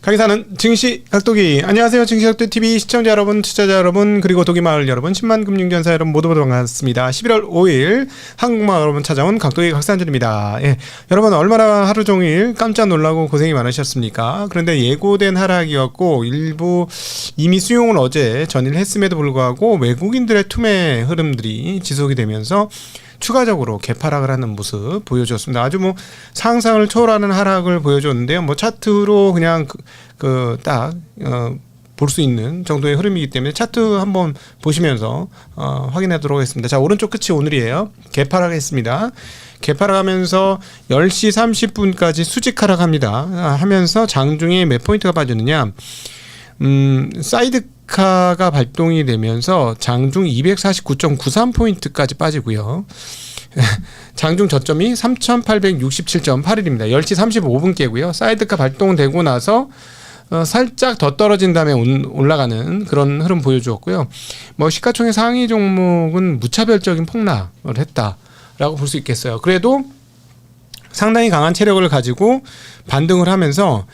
강의사는 증시 각도기. 안녕하세요. 증시 각도TV 시청자 여러분, 투자자 여러분, 그리고 도기마을 여러분, 10만 금융견사 여러분 모두 반갑습니다. 11월 5일 한국마을 여러분 찾아온 각도기 각산준입니다. 예, 여러분 얼마나 하루 종일 깜짝 놀라고 고생이 많으셨습니까? 그런데 예고된 하락이었고 일부 이미 수용을 어제 전일 했음에도 불구하고 외국인들의 투매 흐름들이 지속이 되면서 추가적으로 개파락을 하는 모습 보여줬습니다. 아주 뭐 상상을 초월하는 하락을 보여줬는데요. 뭐 차트로 그냥 딱 볼 수 있는 정도의 흐름이기 때문에 차트 한번 보시면서 확인하도록 하겠습니다. 자, 오른쪽 끝이 오늘이에요. 개파락했습니다. 개파락하면서 10시 30분까지 수직 하락합니다. 하면서 장중에 몇 포인트가 빠졌느냐? 사이드카가 발동이 되면서 장중 249.93포인트까지 빠지고요. 장중 저점이 3867.81입니다. 10시 35분께고요. 사이드카 발동되고 나서 살짝 더 떨어진 다음에 올라가는 그런 흐름 보여주었고요. 뭐 시가총액 상위 종목은 무차별적인 폭락을 했다라고 볼 수 있겠어요. 그래도 상당히 강한 체력을 가지고 반등을 하면서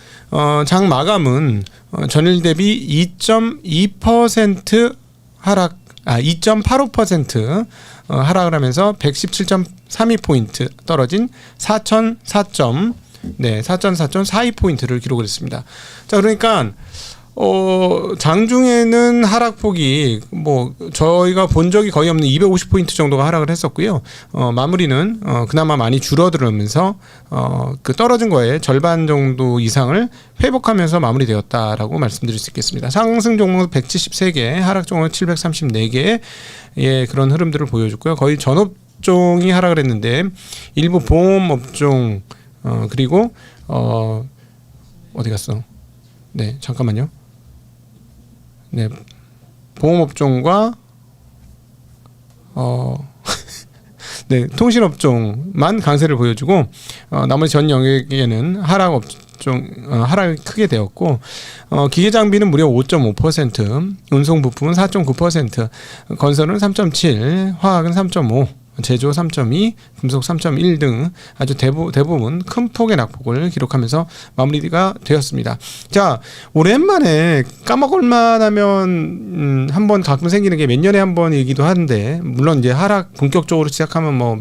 장 마감은 전일 대비 2.2% 하락, 2.85% 하락을 하면서 117.32포인트 떨어진 4,004.42포인트를 기록을 했습니다. 자, 그러니까 장중에는 하락폭이 뭐 저희가 본 적이 거의 없는 250포인트 정도가 하락을 했었고요. 마무리는 그나마 많이 줄어들면서 그 떨어진 거에 절반 정도 이상을 회복하면서 마무리되었다라고 말씀드릴 수 있겠습니다. 상승 종목 173개, 하락 종목 734개의 그런 흐름들을 보여줬고요. 거의 전 업종이 하락을 했는데 일부 보험 업종 그리고 어디 갔어? 네, 잠깐만요. 네, 보험업종과 네, 통신업종만 강세를 보여주고 나머지 전 영역에는 하락이 크게 되었고 기계장비는 무려 5.5%, 운송부품은 4.9%, 건설은 3.7%, 화학은 3.5%, 제조 3.2, 금속 3.1 등 아주 대부분 큰 폭의 낙폭을 기록하면서 마무리가 되었습니다. 자, 오랜만에 까먹을 만하면 한번 가끔 생기는 게 몇 년에 한 번이기도 한데, 물론 이제 하락 본격적으로 시작하면 뭐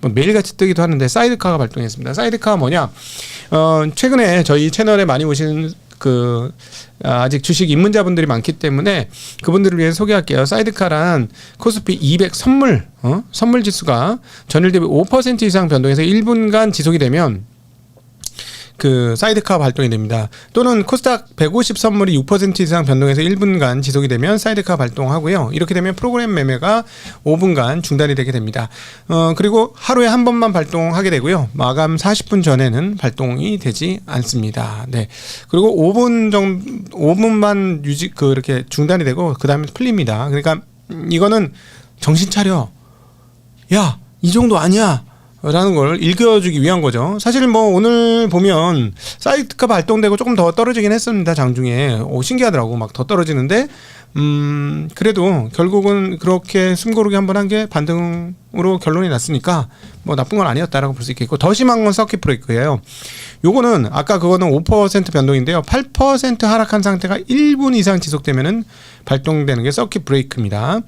매일같이 뜨기도 하는데 사이드카가 발동했습니다. 사이드카가 뭐냐? 최근에 저희 채널에 많이 오신 아직 주식 입문자분들이 많기 때문에 그분들을 위해 소개할게요. 사이드카란 코스피 200 선물 지수가 전일 대비 5% 이상 변동해서 1분간 지속이 되면 그 사이드카 발동이 됩니다. 또는 코스닥 150 선물이 6% 이상 변동해서 1분간 지속이 되면 사이드카 발동하고요. 이렇게 되면 프로그램 매매가 5분간 중단이 되게 됩니다. 그리고 하루에 한 번만 발동하게 되고요. 마감 40분 전에는 발동이 되지 않습니다. 네. 그리고 5분만 이렇게 중단이 되고 그 다음에 풀립니다. 그러니까 이거는 정신 차려. 야, 이 정도 아니야. 라는 걸 일깨워주기 위한 거죠. 사실 뭐 오늘 보면 사이드카 발동되고 조금 더 떨어지긴 했습니다. 장중에. 신기하더라고. 막 더 떨어지는데 그래도 결국은 그렇게 숨고르기 한번 한 게 반등으로 결론이 났으니까 뭐 나쁜 건 아니었다라고 볼 수 있겠고, 더 심한 건 서킷 브레이크예요. 요거는 아까 그거는 5% 변동인데요. 8% 하락한 상태가 1분 이상 지속되면은 발동되는 게 서킷 브레이크입니다.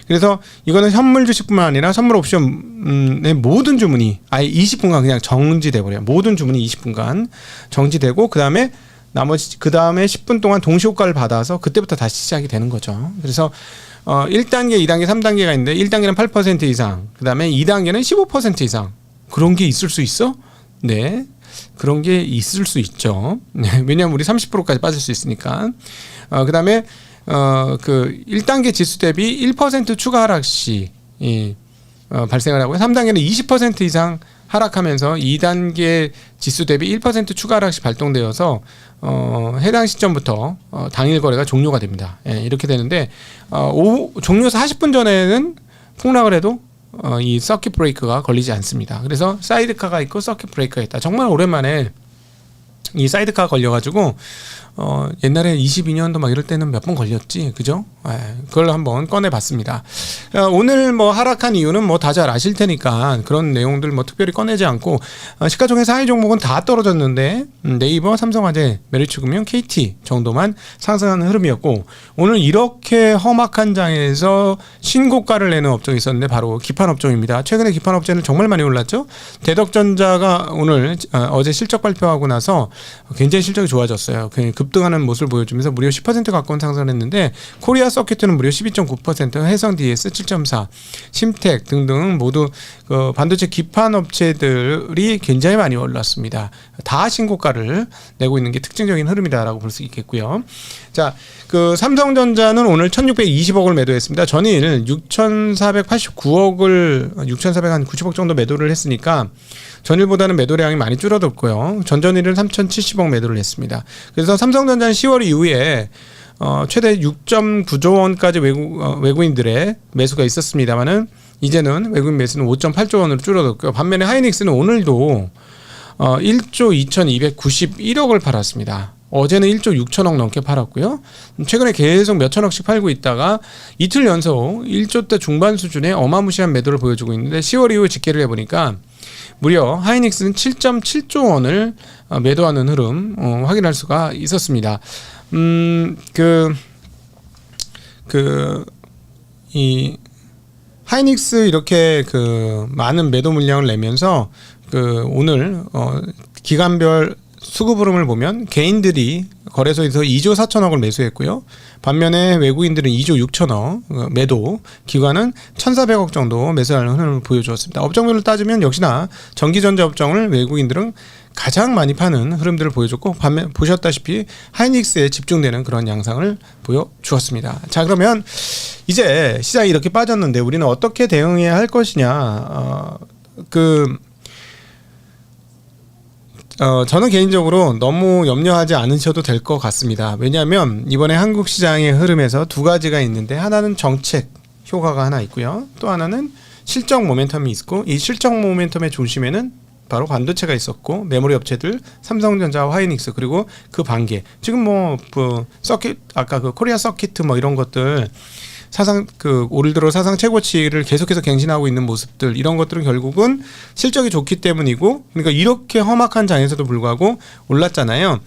그래서 이거는 현물 주식뿐만 아니라 선물 옵션의 모든 주문이 아예 20분간 그냥 정지돼 버려요. 모든 주문이 20분간 정지되고 그 다음에 10분 동안 동시효과를 받아서 그때부터 다시 시작이 되는 거죠. 그래서 1단계, 2단계, 3단계가 있는데 1단계는 8% 이상, 그 다음에 2단계는 15% 이상. 그런 게 있을 수 있어? 네, 그런 게 있을 수 있죠. 네, 왜냐하면 우리 30%까지 빠질 수 있으니까. 그 다음에 1단계 지수 대비 1% 추가 하락 시 발생을 하고요. 3단계는 20% 이상 하락하면서 2단계 지수 대비 1% 추가 하락시 발동되어서 해당 시점부터 당일 거래가 종료가 됩니다. 예, 이렇게 되는데 종료 40분 전에는 폭락을 해도 이 서킷 브레이크가 걸리지 않습니다. 그래서 사이드카가 있고 서킷 브레이크가 있다. 정말 오랜만에 이 사이드카 걸려가지고 옛날에 22년도 막 이럴 때는 몇 번 걸렸지, 그죠? 그걸 한번 꺼내봤습니다. 오늘 뭐 하락한 이유는 뭐 다 잘 아실 테니까 그런 내용들 뭐 특별히 꺼내지 않고 시가총액 상위 종목은 다 떨어졌는데 네이버, 삼성화재, 메리츠금융, KT 정도만 상승하는 흐름이었고, 오늘 이렇게 험악한 장에서 신고가를 내는 업종이 있었는데 바로 기판 업종입니다. 최근에 기판 업체는 정말 많이 올랐죠. 대덕전자가 오늘 어제 실적 발표하고 나서 굉장히 실적이 좋아졌어요. 급등하는 모습을 보여주면서 무려 10% 가까운 상승을 했는데, 코리아 서킷은 무려 12.9%, 해성 DS 7.4%, 심텍 등등 모두 반도체 기판 업체들이 굉장히 많이 올랐습니다. 다 신고가를 내고 있는 게 특징적인 흐름이다라고 볼 수 있겠고요. 자, 삼성전자는 오늘 1,620억을 매도했습니다. 전일 6,489억을 6,490억 정도 매도를 했으니까 전일보다는 매도량이 많이 줄어들고요. 전전일은 3,070억 매도를 했습니다. 그래서 삼성전자는 10월 이후에 최대 6.9조 원까지 외국인들의 매수가 있었습니다만은 이제는 외국인 매수는 5.8조 원으로 줄어들고요. 반면에 하이닉스는 오늘도 1조 2,291억을 팔았습니다. 어제는 1조 6천억 넘게 팔았고요. 최근에 계속 몇천억씩 팔고 있다가 이틀 연속 1조대 중반 수준의 어마무시한 매도를 보여주고 있는데, 10월 이후 집계를 해보니까 무려 하이닉스는 7.7조 원을 매도하는 흐름 확인할 수가 있었습니다. 이 하이닉스 이렇게 많은 매도 물량을 내면서 오늘 기간별 수급 흐름을 보면 개인들이 거래소에서 2조 4천억을 매수했고요. 반면에 외국인들은 2조 6천억 매도, 기관은 1,400억 정도 매수하는 흐름을 보여주었습니다. 업종별로 따지면 역시나 전기전자 업종을 외국인들은 가장 많이 파는 흐름들을 보여줬고, 반면 보셨다시피 하이닉스에 집중되는 그런 양상을 보여주었습니다. 자, 그러면 이제 시장이 이렇게 빠졌는데 우리는 어떻게 대응해야 할 것이냐. 저는 개인적으로 너무 염려하지 않으셔도 될 것 같습니다. 왜냐하면 이번에 한국 시장의 흐름에서 두 가지가 있는데, 하나는 정책 효과가 하나 있고요. 또 하나는 실적 모멘텀이 있고, 이 실적 모멘텀의 중심에는 바로 반도체가 있었고, 메모리 업체들 삼성전자와 하이닉스, 그리고 그 반개, 지금 서킷, 아까 코리아 서킷 뭐 이런 것들 올 들어 사상 최고치를 계속해서 갱신하고 있는 모습들, 이런 것들은 결국은 실적이 좋기 때문이고, 그러니까 이렇게 험악한 장에서도 불구하고 올랐잖아요.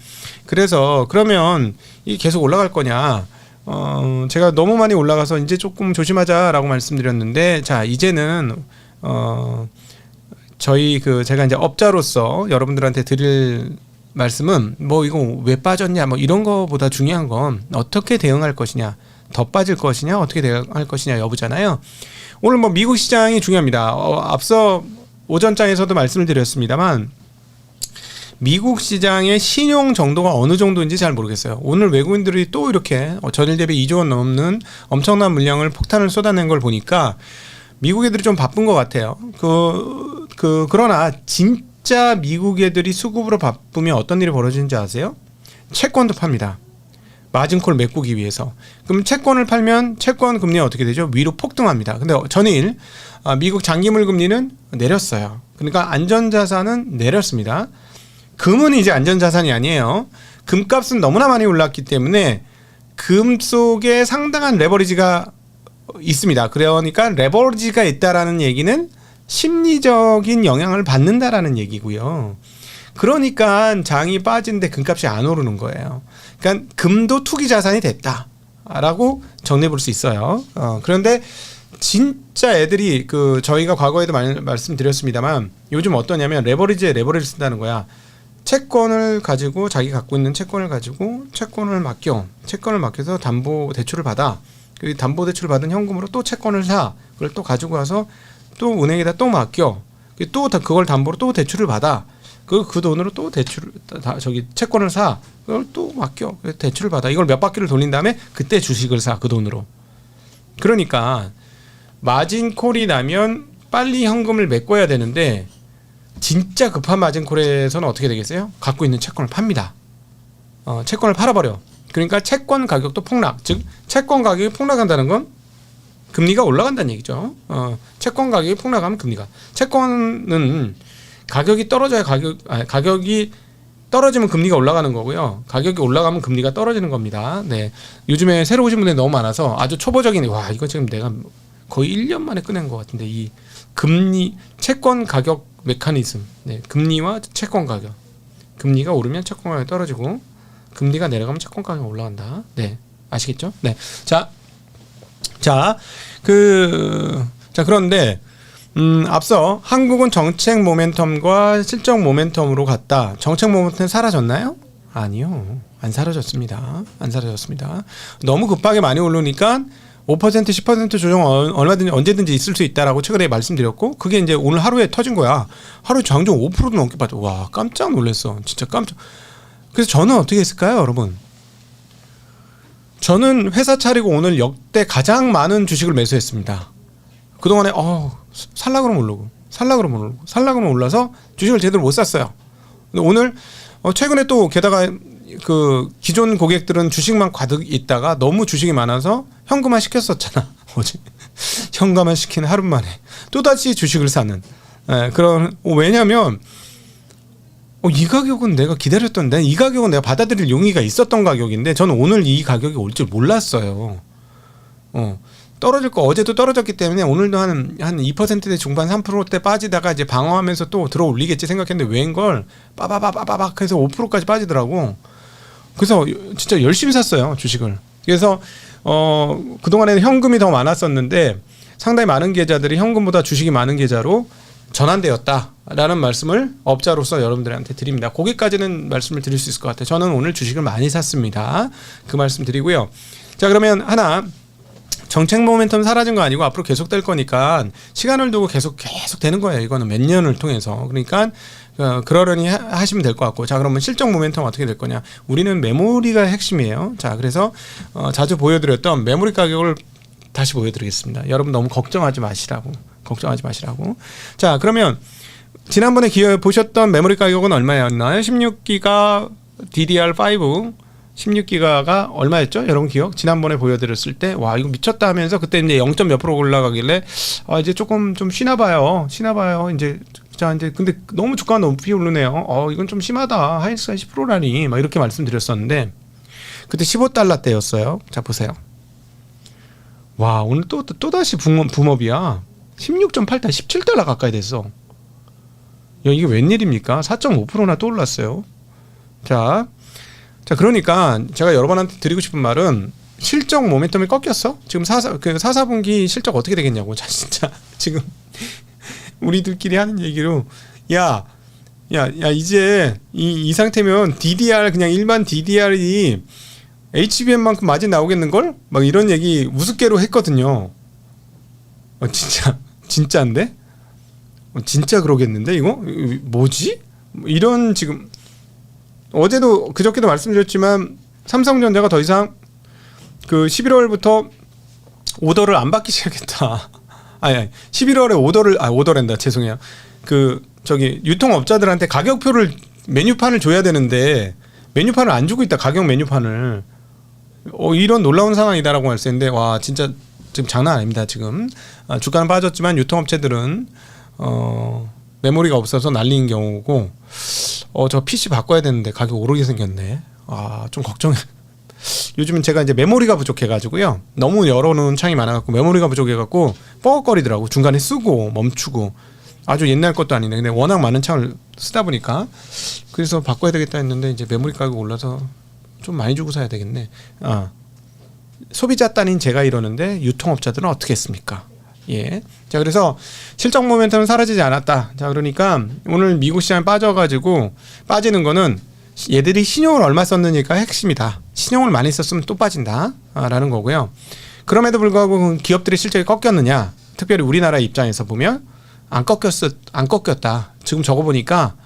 그래서 그러면 이 계속 올라갈 거냐? 제가 너무 많이 올라가서 이제 조금 조심하자라고 말씀드렸는데, 자, 이제는 저희 제가 이제 업자로서 여러분들한테 드릴 말씀은 뭐 이거 왜 빠졌냐 뭐 이런 거보다 중요한 건 어떻게 대응할 것이냐, 더 빠질 것이냐, 어떻게 대응할 것이냐 여부잖아요. 오늘 뭐 미국 시장이 중요합니다. 앞서 오전장에서도 말씀을 드렸습니다만, 미국 시장의 신용 정도가 어느 정도인지 잘 모르겠어요. 오늘 외국인들이 또 이렇게 전일 대비 2조 원 넘는 엄청난 물량을 폭탄을 쏟아낸 걸 보니까 미국 애들이 좀 바쁜 것 같아요. 그러나 진짜 미국 애들이 수급으로 바쁘면 어떤 일이 벌어지는지 아세요? 채권도 팝니다. 마진콜 메꾸기 위해서. 그럼 채권을 팔면 채권 금리가 어떻게 되죠? 위로 폭등합니다. 근데 전일 미국 장기물 금리는 내렸어요. 그러니까 안전자산은 내렸습니다. 금은 이제 안전자산이 아니에요. 금값은 너무나 많이 올랐기 때문에 금 속에 상당한 레버리지가 있습니다. 그러니까 레버리지가 있다라는 얘기는 심리적인 영향을 받는다라는 얘기고요. 그러니까 장이 빠진데 금값이 안 오르는 거예요. 그러니까 금도 투기 자산이 됐다라고 정리해 볼 수 있어요. 그런데 진짜 애들이 저희가 과거에도 말씀드렸습니다만, 요즘 어떠냐면 레버리지에 레버리지를 쓴다는 거야. 채권을 가지고, 자기 갖고 있는 채권을 가지고 채권을 맡겨서 담보 대출을 받아. 그 담보 대출을 받은 현금으로 또 채권을 사. 그걸 또 가지고 와서 또 은행에다 또 맡겨. 또 그걸 담보로 또 대출을 받아. 그 돈으로 또 채권을 사. 그걸 또 맡겨. 대출을 받아. 이걸 몇 바퀴를 돌린 다음에 그때 주식을 사. 그 돈으로. 그러니까 마진콜이 나면 빨리 현금을 메꿔야 되는데, 진짜 급한 마진콜에서는 어떻게 되겠어요? 갖고 있는 채권을 팝니다. 채권을 팔아버려. 그러니까 채권 가격도 폭락. 즉 채권 가격이 폭락한다는 건 금리가 올라간다는 얘기죠. 채권 가격이 폭락하면 금리가. 채권은 가격이 떨어져야 가격이 떨어지면 금리가 올라가는 거고요. 가격이 올라가면 금리가 떨어지는 겁니다. 네. 요즘에 새로 오신 분들이 너무 많아서 아주 초보적인 와 이거 지금 내가 거의 1년 만에 꺼낸 것 같은데 이 금리 채권 가격 메커니즘. 네. 금리와 채권 가격. 금리가 오르면 채권 가격이 떨어지고 금리가 내려가면 채권 가격이 올라간다. 네. 아시겠죠? 네. 자, 그런데 앞서 한국은 정책 모멘텀과 실적 모멘텀으로 갔다. 정책 모멘텀 사라졌나요? 아니요. 안 사라졌습니다. 너무 급하게 많이 오르니까 5% 10% 조정 얼마든지 언제든지 있을 수 있다라고 최근에 말씀드렸고 그게 이제 오늘 하루에 터진 거야. 하루 장중 5%도 넘게 빠져. 와 깜짝 놀랐어. 진짜 깜짝. 그래서 저는 어떻게 했을까요, 여러분? 저는 회사 차리고 오늘 역대 가장 많은 주식을 매수했습니다. 그동안에 살라 그러면 올라서 주식을 제대로 못 샀어요. 근데 오늘 최근에 또 게다가 그 기존 고객들은 주식만 가득 있다가 너무 주식이 많아서 현금화 시켰었잖아. 어제 현금화 시킨 하루 만에 또다시 주식을 사는 그런 왜냐하면 이 가격은 내가 기다렸던데 이 가격은 내가 받아들일 용의가 있었던 가격인데 저는 오늘 이 가격이 올 줄 몰랐어요. 떨어질 거 어제도 떨어졌기 때문에 오늘도 한 2%대 중반 3%대 빠지다가 이제 방어하면서 또 들어 올리겠지 생각했는데 웬걸 빠바바바박 해서 5%까지 빠지더라고. 그래서 진짜 열심히 샀어요, 주식을. 그래서 그동안에는 현금이 더 많았었는데 상당히 많은 계좌들이 현금보다 주식이 많은 계좌로 전환되었다라는 말씀을 업자로서 여러분들한테 드립니다. 거기까지는 말씀을 드릴 수 있을 것 같아요. 저는 오늘 주식을 많이 샀습니다. 그 말씀 드리고요. 자, 그러면 하나 정책 모멘텀 사라진 거 아니고 앞으로 계속 될 거니까 시간을 두고 계속 되는 거예요. 이거는 몇 년을 통해서. 그러니까 그러려니 하시면 될 것 같고. 자, 그러면 실적 모멘텀 어떻게 될 거냐. 우리는 메모리가 핵심이에요. 자, 그래서 자주 보여드렸던 메모리 가격을 다시 보여드리겠습니다. 여러분 너무 걱정하지 마시라고. 자, 그러면 지난번에 보셨던 메모리 가격은 얼마였나요? 16기가 DDR5 16기가가 얼마였죠? 여러분 기억? 지난번에 보여드렸을 때 와 이거 미쳤다 하면서 그때 이제 0. 몇 프로 올라가길래 이제 조금 좀 쉬나 봐요. 이제 자 이제 근데 너무 주가가 높이 오르네요. 이건 좀 심하다. 하이스가 10%라니 막 이렇게 말씀드렸었는데 그때 15달러 대였어요. 자 보세요. 와 오늘 또다시 붐업이야. 16.8달 17달러 가까이 됐어. 야 이게 웬일입니까? 4.5%나 또 올랐어요. 자 그러니까 제가 여러분한테 드리고 싶은 말은 실적 모멘텀이 꺾였어? 지금 4분기 실적 어떻게 되겠냐고. 자 진짜 지금 우리들끼리 하는 얘기로 야 이제 이 상태면 DDR 그냥 일반 DDR이 HBM만큼 마진 나오겠는걸? 막 이런 얘기 우습게로 했거든요. 진짜인데? 진짜 그러겠는데 이거? 뭐지? 이런 지금 어제도 그저께도 말씀드렸지만 삼성전자가 더 이상 그 11월부터 오더를 안 받기 시작했다. 아니 11월에 오더랜다. 죄송해요. 그 저기 유통업자들한테 가격표를 메뉴판을 줘야 되는데 메뉴판을 안 주고 있다. 가격 메뉴판을. 이런 놀라운 상황이다라고 할 수 있는데 와 진짜 지금 장난 아닙니다. 지금 주가는 빠졌지만 유통업체들은 메모리가 없어서 날리는 경우고 저 PC 바꿔야 되는데 가격 오르게 생겼네. 좀 걱정해. 요즘은 제가 이제 메모리가 부족해가지고요. 너무 열어놓은 창이 많아갖고 메모리가 부족해갖고 뻐걱거리더라고. 중간에 쓰고 멈추고. 아주 옛날 것도 아닌데 근데 워낙 많은 창을 쓰다 보니까 그래서 바꿔야 되겠다 했는데 이제 메모리 가격 올라서 좀 많이 주고 사야 되겠네. 소비자 딴인 제가 이러는데 유통업자들은 어떻게 했습니까? 예. 자, 그래서 실적 모멘텀은 사라지지 않았다. 자, 그러니까 오늘 미국 시장에 빠져가지고 빠지는 거는 얘들이 신용을 얼마 썼느니까 핵심이다. 신용을 많이 썼으면 또 빠진다. 라는 거고요. 그럼에도 불구하고 기업들의 실적이 꺾였느냐? 특별히 우리나라 입장에서 보면 안 꺾였다. 지금 적어 보니까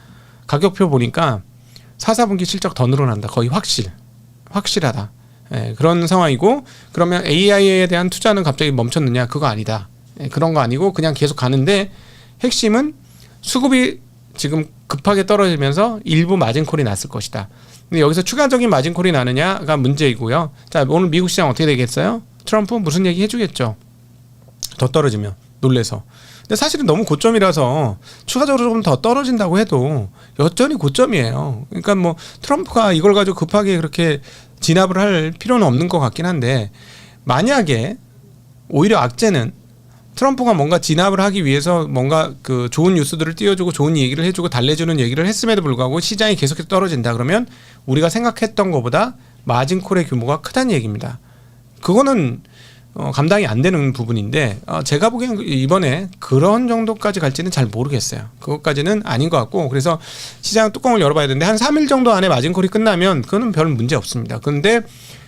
가격표 보니까 4, 4분기 실적 더 늘어난다. 거의 확실하다. 예, 그런 상황이고 그러면 AI에 대한 투자는 갑자기 멈췄느냐? 그거 아니다. 그런 거 아니고 그냥 계속 가는데 핵심은 수급이 지금 급하게 떨어지면서 일부 마진콜이 났을 것이다. 근데 여기서 추가적인 마진콜이 나느냐가 문제이고요. 자, 오늘 미국 시장 어떻게 되겠어요? 트럼프 무슨 얘기 해주겠죠. 더 떨어지면 놀래서. 근데 사실은 너무 고점이라서 추가적으로 좀 더 떨어진다고 해도 여전히 고점이에요. 그러니까 뭐 트럼프가 이걸 가지고 급하게 그렇게 진압을 할 필요는 없는 것 같긴 한데, 만약에 오히려 악재는 트럼프가 뭔가 진압을 하기 위해서 뭔가 그 좋은 뉴스들을 띄워주고 좋은 얘기를 해주고 달래주는 얘기를 했음에도 불구하고 시장이 계속해서 떨어진다 그러면 우리가 생각했던 것보다 마진콜의 규모가 크다는 얘기입니다. 그거는 감당이 안 되는 부분인데, 제가 보기에는 이번에 그런 정도까지 갈지는 잘 모르겠어요. 그것까지는 아닌 것 같고, 그래서 시장 뚜껑을 열어봐야 되는데 한 3일 정도 안에 마진콜이 끝나면 그거는 별 문제 없습니다. 그런데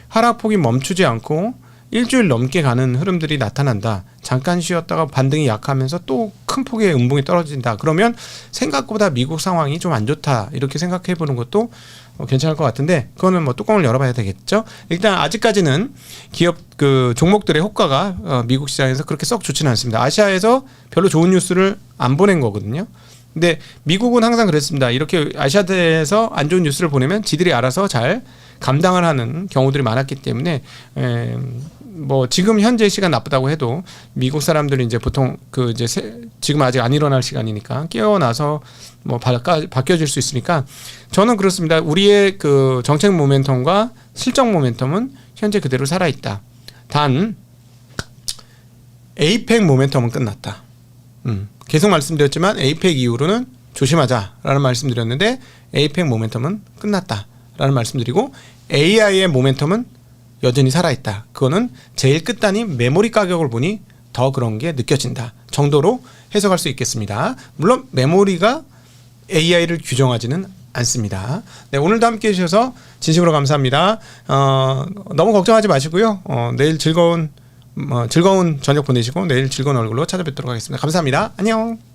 하락폭이 멈추지 않고 일주일 넘게 가는 흐름들이 나타난다. 잠깐 쉬었다가 반등이 약하면서 또 큰 폭의 음봉이 떨어진다. 그러면 생각보다 미국 상황이 좀 안 좋다. 이렇게 생각해 보는 것도 괜찮을 것 같은데, 그거는 뭐 뚜껑을 열어봐야 되겠죠. 일단 아직까지는 기업 그 종목들의 효과가 미국 시장에서 그렇게 썩 좋지는 않습니다. 아시아에서 별로 좋은 뉴스를 안 보낸 거거든요. 근데 미국은 항상 그랬습니다. 이렇게 아시아대에서 안 좋은 뉴스를 보내면 지들이 알아서 잘 감당을 하는 경우들이 많았기 때문에, 뭐 지금 현재 시간 나쁘다고 해도 미국 사람들이 이제 보통 그 이제 지금 아직 안 일어날 시간이니까 깨어나서 뭐 바뀌어질 수 있으니까, 저는 그렇습니다. 우리의 그 정책 모멘텀과 실적 모멘텀은 현재 그대로 살아있다. 단 에이펙 모멘텀은 끝났다. 계속 말씀드렸지만 에이펙 이후로는 조심하자라는 말씀드렸는데, 에이펙 모멘텀은 끝났다라는 말씀드리고, AI의 모멘텀은 여전히 살아있다. 그거는 제일 끝단이 메모리 가격을 보니 더 그런 게 느껴진다 정도로 해석할 수 있겠습니다. 물론 메모리가 AI를 규정하지는 않습니다. 네, 오늘도 함께 해주셔서 진심으로 감사합니다. 너무 걱정하지 마시고요. 내일 즐거운 저녁 보내시고 내일 즐거운 얼굴로 찾아뵙도록 하겠습니다. 감사합니다. 안녕.